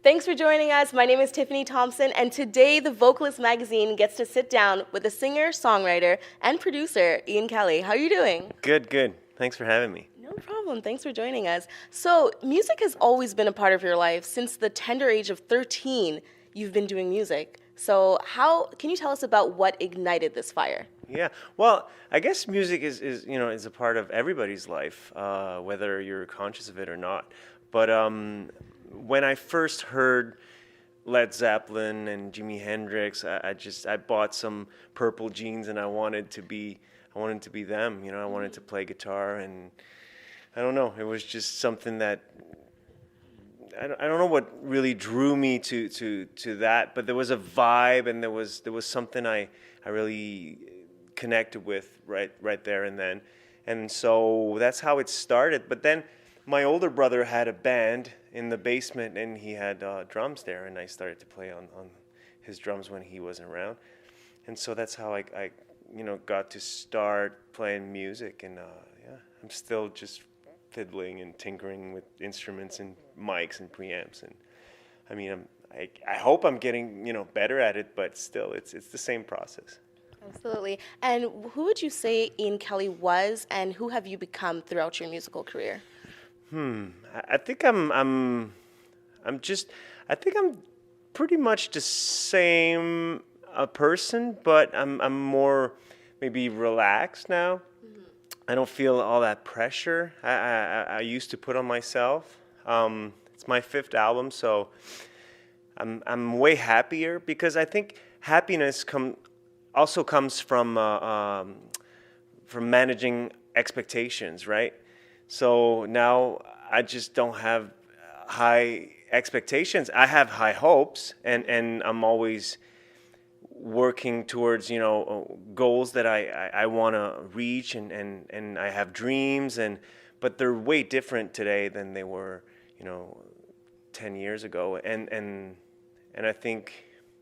Thanks for joining us. My name is Tiffany Thompson, and today the Vocalist magazine gets to sit down with the singer, songwriter, and producer, Ian Kelly. How are you doing? Good, good. Thanks for having me. No problem. Thanks for joining us. So, music has always been a part of your life. Since the tender age of 13, you've been doing music. So, how can you tell us about what ignited this fire? Yeah. Well, I guess music is a part of everybody's life, whether you're conscious of it or not. But when I first heard Led Zeppelin and Jimi Hendrix, I bought some purple jeans and I wanted to be them. I wanted to play guitar, and I don't know. It was just something that I don't know what really drew me to that, but there was a vibe, and there was something I really connected with right there and then, and so that's how it started. But then my older brother had a band in the basement, and he had drums there, and I started to play on his drums when he wasn't around, and so that's how I got to start playing music, and yeah, I'm still just fiddling and tinkering with instruments and mics and preamps, and I mean I hope I'm getting better at it, but still it's the same process. Absolutely. And who would you say Ian Kelly was, and who have you become throughout your musical career? I think I'm just I think I'm pretty much the same person, but I'm more maybe relaxed now. I don't feel all that pressure I used to put on myself. It's my fifth album, so I'm way happier, because I think happiness also comes from managing expectations, right? So now I just don't have high expectations. I have high hopes, and I'm always working towards goals that I want to reach, and I have dreams, but they're way different today than they were 10 years ago, and I think,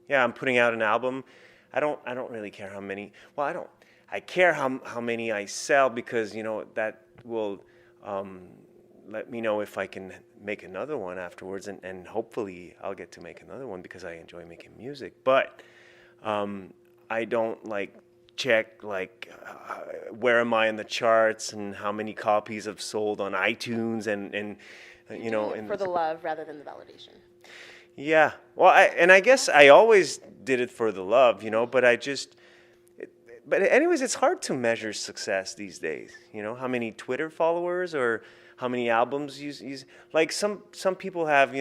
yeah, I'm putting out an album. I don't really care how many. Well, I care how many I sell, because that will let me know if I can make another one afterwards, and hopefully I'll get to make another one, because I enjoy making music. But I don't check where am I in the charts and how many copies have sold on iTunes, and For the love rather than the validation. yeah. Well, I guess I always did it for the love, but but anyways, it's hard to measure success these days. How many Twitter followers, or how many albums you like some people have,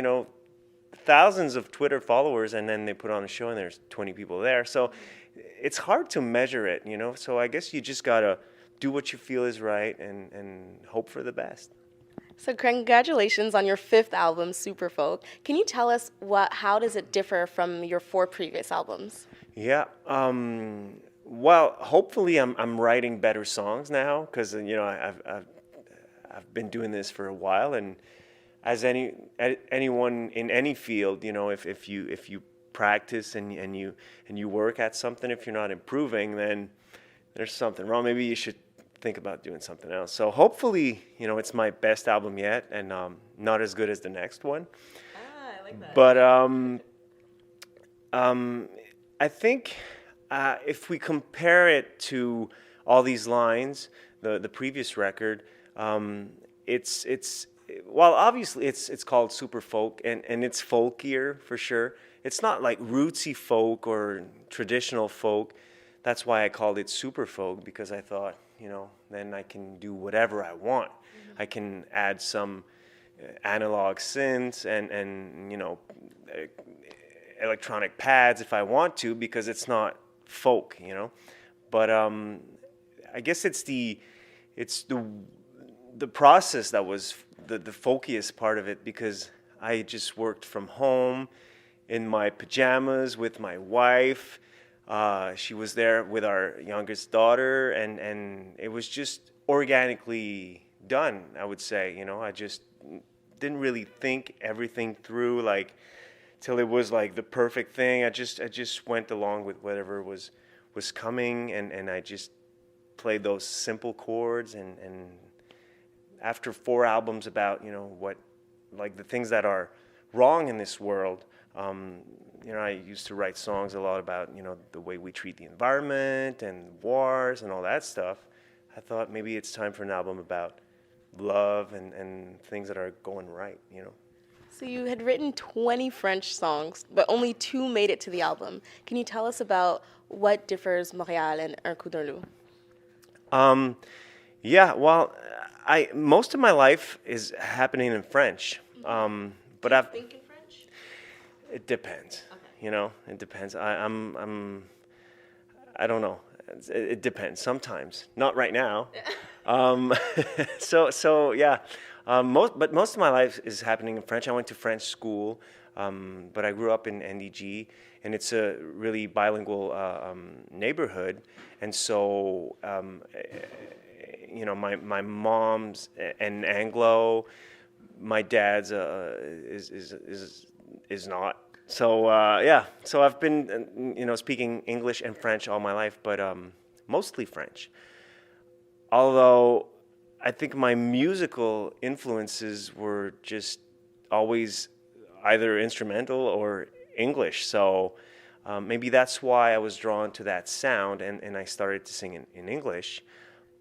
thousands of Twitter followers, and then they put on a show and there's 20 people there. So it's hard to measure it, So I guess you just gotta do what you feel is right, and hope for the best. So congratulations on your fifth album, Superfolk. Can you tell us how does it differ from your four previous albums? Yeah. Well, hopefully I'm writing better songs now, because I've been doing this for a while, and as anyone in any field, if you practice and you work at something, if you're not improving, then there's something wrong. Maybe you should think about doing something else. So hopefully, it's my best album yet, and not as good as the next one. I like that. But I think if we compare it to All These Lines, the previous record, well, obviously it's called super folk, and it's folkier for sure. It's not like rootsy folk or traditional folk. That's why I called it super folk, because I thought, then I can do whatever I want. I can add some analog synths and electronic pads if I want to, because it's not folk, But I guess it's the process that was the folkiest part of it, because I just worked from home in my pajamas with my wife. She was there with our youngest daughter, and it was just organically done, I would say. I just didn't really think everything through till it was the perfect thing. I just went along with whatever was coming, and I just played those simple chords, and after four albums about what the things that are wrong in this world. I used to write songs a lot about, the way we treat the environment and wars and all that stuff. I thought maybe it's time for an album about love and things that are going right. So you had written 20 French songs, but only 2 made it to the album. Can you tell us about what differs Montreal and Un Coup d'un Loup? Yeah, well, most of my life is happening in French. But I've Think in French? It depends. Okay. It depends. I don't know. It depends. Sometimes, not right now. Um, so yeah. Most of my life is happening in French. I went to French school, but I grew up in NDG, and it's a really bilingual neighborhood. And so, my mom's an Anglo, my dad's is not. So yeah. So I've been speaking English and French all my life, but mostly French. Although I think my musical influences were just always either instrumental or English. So maybe that's why I was drawn to that sound, and I started to sing in English.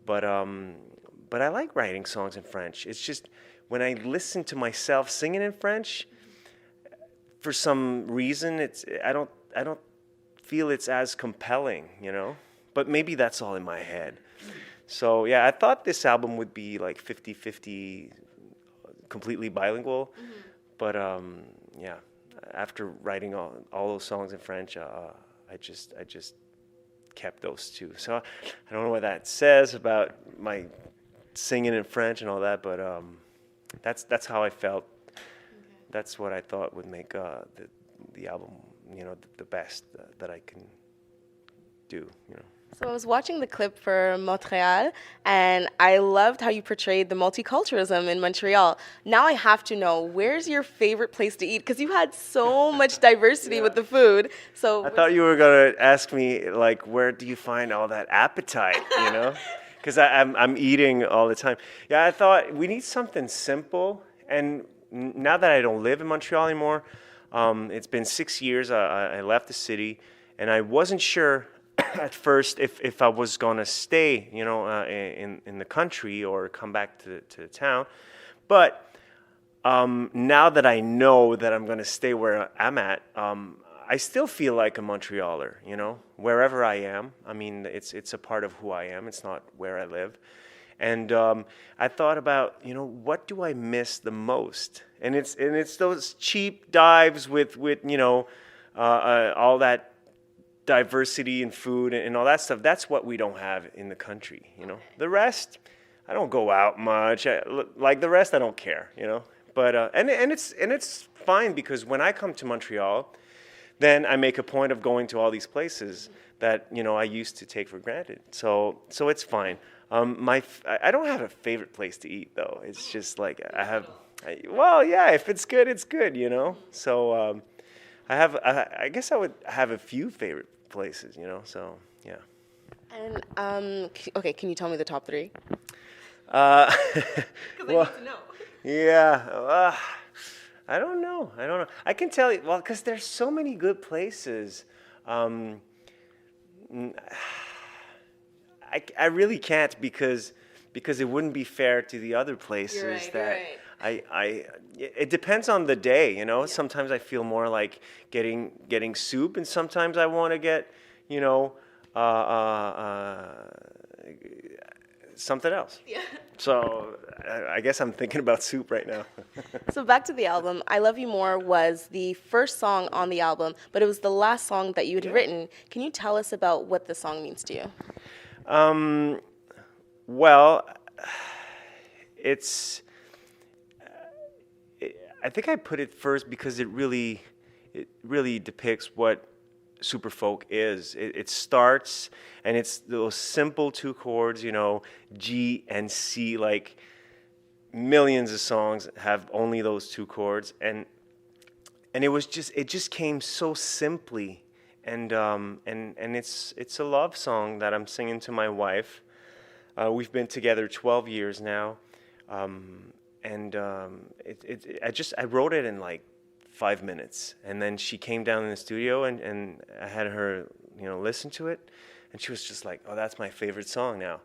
But I like writing songs in French. It's just when I listen to myself singing in French, for some reason I don't feel it's as compelling. But maybe that's all in my head. So yeah, I thought this album would be like 50-50, completely bilingual. But yeah, after writing all those songs in French, I just kept those 2. So I don't know what that says about my singing in French and all that, but that's how I felt. That's what I thought would make the album, the best that I can do. So I was watching the clip for Montreal, and I loved how you portrayed the multiculturalism in Montreal. Now I have to know, where's your favorite place to eat? Because you had so much diversity with the food. So I thought you were gonna ask me like, where do you find all that appetite? Because I'm eating all the time. Yeah, I thought we need something simple. And now that I don't live in Montreal anymore, it's been 6 years. I left the city, and I wasn't sure at first if I was gonna stay, in the country or come back to the town. But now that I know that I'm gonna stay where I'm at, I still feel like a Montrealer, wherever I am. I mean, it's a part of who I am. It's not where I live. And I thought about, what do I miss the most? And it's those cheap dives with all that diversity in food and all that stuff. That's what we don't have in the country. The rest, I don't go out much. Like the rest, I don't care. But and it's fine, because when I come to Montreal, then I make a point of going to all these places that I used to take for granted. So it's fine. I don't have a favorite place to eat though. It's just like well, yeah, if it's good, it's good. So I guess I would have a few favorite places. So yeah. And okay, can you tell me the top 3? Well, I need to know. Yeah. I don't know. I can tell you, well, because there's so many good places. I really can't, because it wouldn't be fair to the other places. You're right, that you're right. It depends on the day. Sometimes I feel more like getting soup, and sometimes I want to get something else. Yeah. So I guess I'm thinking about soup right now. So back to the album, I Love You More was the first song on the album, but it was the last song that you had written. Can you tell us about what the song means to you? Well, I think I put it first because it really depicts what superfolk is. It starts, and it's those simple 2 chords, G and C. Like millions of songs have only those 2 chords, and it just came so simply. And it's a love song that I'm singing to my wife. We've been together 12 years now, and I wrote it in like 5 minutes. And then she came down in the studio, and I had her, listen to it, and she was just like, "Oh, that's my favorite song now."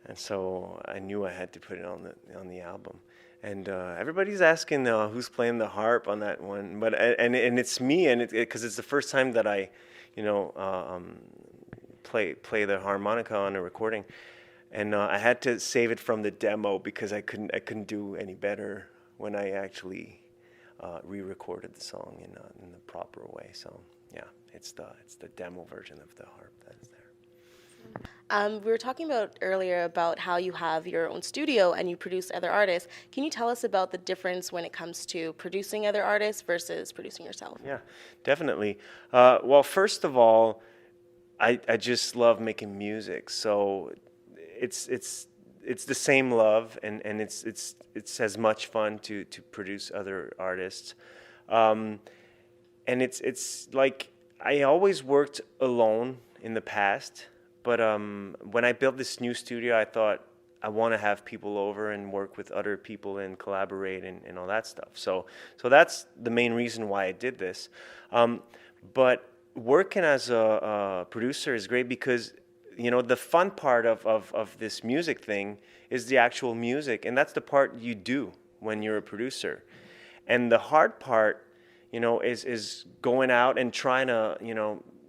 And so I knew I had to put it on the album. And everybody's asking who's playing the harp on that one, but and it's me, and because it's the first time that I, you know, play the harmonica on a recording, and I had to save it from the demo because I couldn't do any better when I actually re-recorded the song in the proper way. So yeah, it's the demo version of the harp that is there. We were talking about earlier about how you have your own studio and you produce other artists. Can you tell us about the difference when it comes to producing other artists versus producing yourself? Yeah, definitely. Well, first of all, I just love making music, so it's the same love, and it's as much fun to produce other artists, and it's like I always worked alone in the past, but when I built this new studio, I thought I want to have people over and work with other people and collaborate and all that stuff. So that's the main reason why I did this. But working as a producer is great because the fun part of this music thing is the actual music, and that's the part you do when you're a producer. And the hard part, is going out and trying to,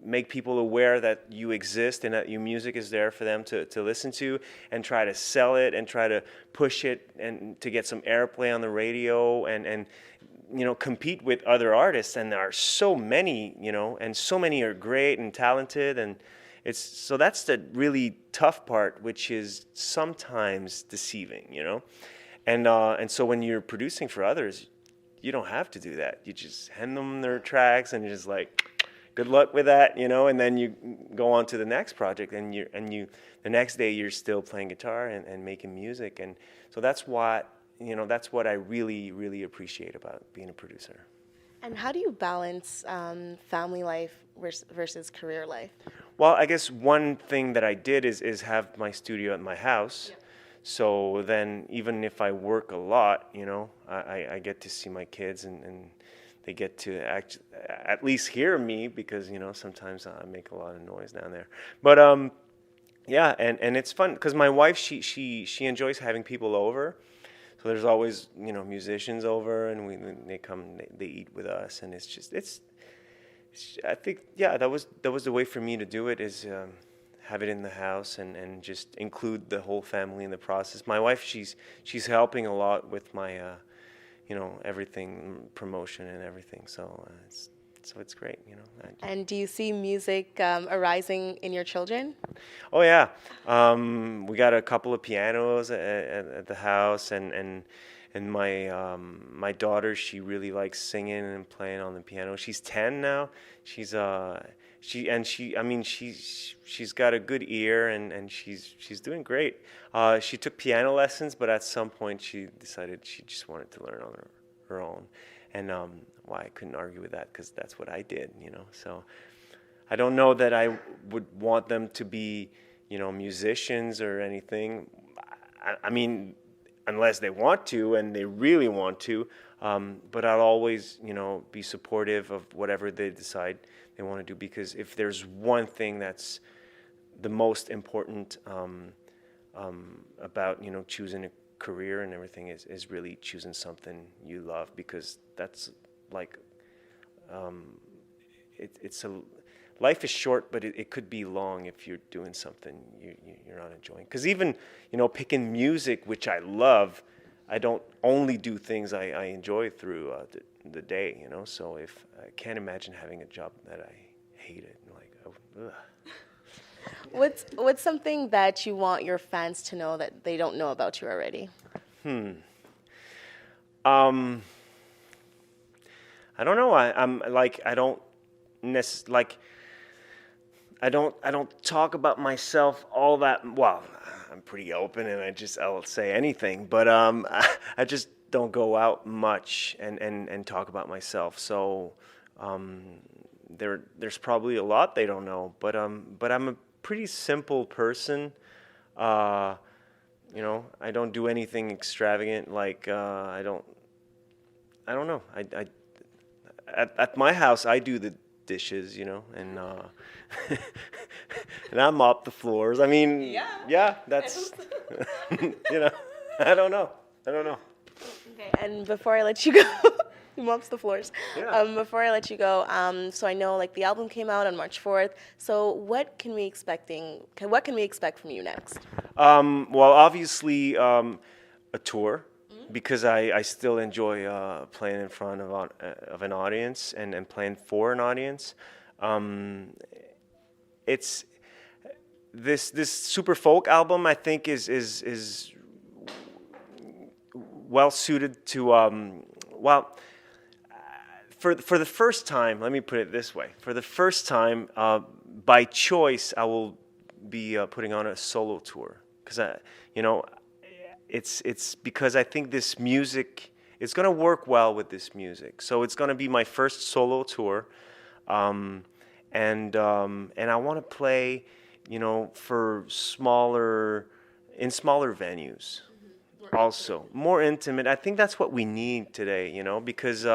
make people aware that you exist and that your music is there for them to listen to, and try to sell it and try to push it and to get some airplay on the radio and compete with other artists. And there are so many, and so many are great and talented, and so that's the really tough part, which is sometimes deceiving, and so when you're producing for others, you don't have to do that. You just hand them their tracks and you're just like, good luck with that, and then you go on to the next project, and the next day you're still playing guitar and making music. And so that's what I really, really appreciate about being a producer. And how do you balance family life versus career life? Well, I guess one thing that I did is have my studio at my house. Yeah. So then even if I work a lot, I get to see my kids, and they get to at least hear me, because sometimes I make a lot of noise down there. But yeah, and it's fun because my wife, she enjoys having people over. So there's always musicians over, and they come, they eat with us, and it's I think, yeah, that was the way for me to do it, is have it in the house and just include the whole family in the process. My wife, she's helping a lot with my everything, promotion and everything. So it's great, And do you see music arising in your children? Oh yeah, we got a couple of pianos at the house, and my daughter, she really likes singing and playing on the piano. She's 10 now. She's she's got a good ear, and she's doing great. She took piano lessons, but at some point she decided she just wanted to learn on her own, and I couldn't argue with that, because that's what I did, So I don't know that I would want them to be, musicians or anything. I mean, unless they want to and they really want to, but I'll always, be supportive of whatever they decide they want to do, because if there's one thing that's the most important about, choosing a career and everything, is really choosing something you love, because that's like, life is short, but it could be long if you're doing something you're not enjoying. Because even, picking music, which I love, I don't only do things I enjoy through the day, So if I can't imagine having a job that I hated, like, ugh. What's something that you want your fans to know that they don't know about you already? I don't know. I'm like, I don't I don't talk about myself all that well. I'm pretty open, and I'll say anything, but I just don't go out much and talk about myself. So there's probably a lot they don't know, but I'm a pretty simple person. I don't do anything extravagant. Like I don't know. at my house, I do the dishes, and and I mop the floors. I mean, yeah, that's I don't know. Okay, and before I let you go, he mops the floors. Yeah. Before I let you go, so I know like the album came out on March 4th. So what can we expect from you next? Well, obviously, a tour, because I still enjoy playing in front of an audience and playing for an audience. It's this super folk album, I think, is well suited to well, for the first time. Let me put it this way: for the first time, by choice, I will be putting on a solo tour, because it's because I think this music, it's gonna work well with this music. So it's gonna be my first solo tour, and I want to play, for smaller venues. Also more intimate. I think that's what we need today, because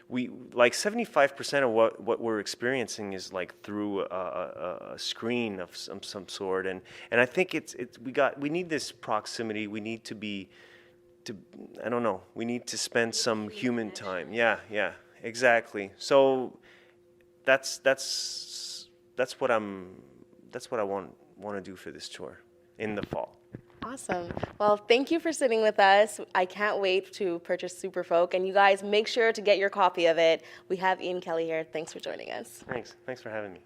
we like 75% of what we're experiencing is like through a screen of some sort, and I think we need this proximity. We need to I don't know, we need to spend some human time. Yeah, exactly. So that's what I want to do for this tour in the fall. Awesome. Well, thank you for sitting with us. I can't wait to purchase Superfolk, and you guys make sure to get your copy of it. We have Ian Kelly here. Thanks for joining us. Thanks for having me.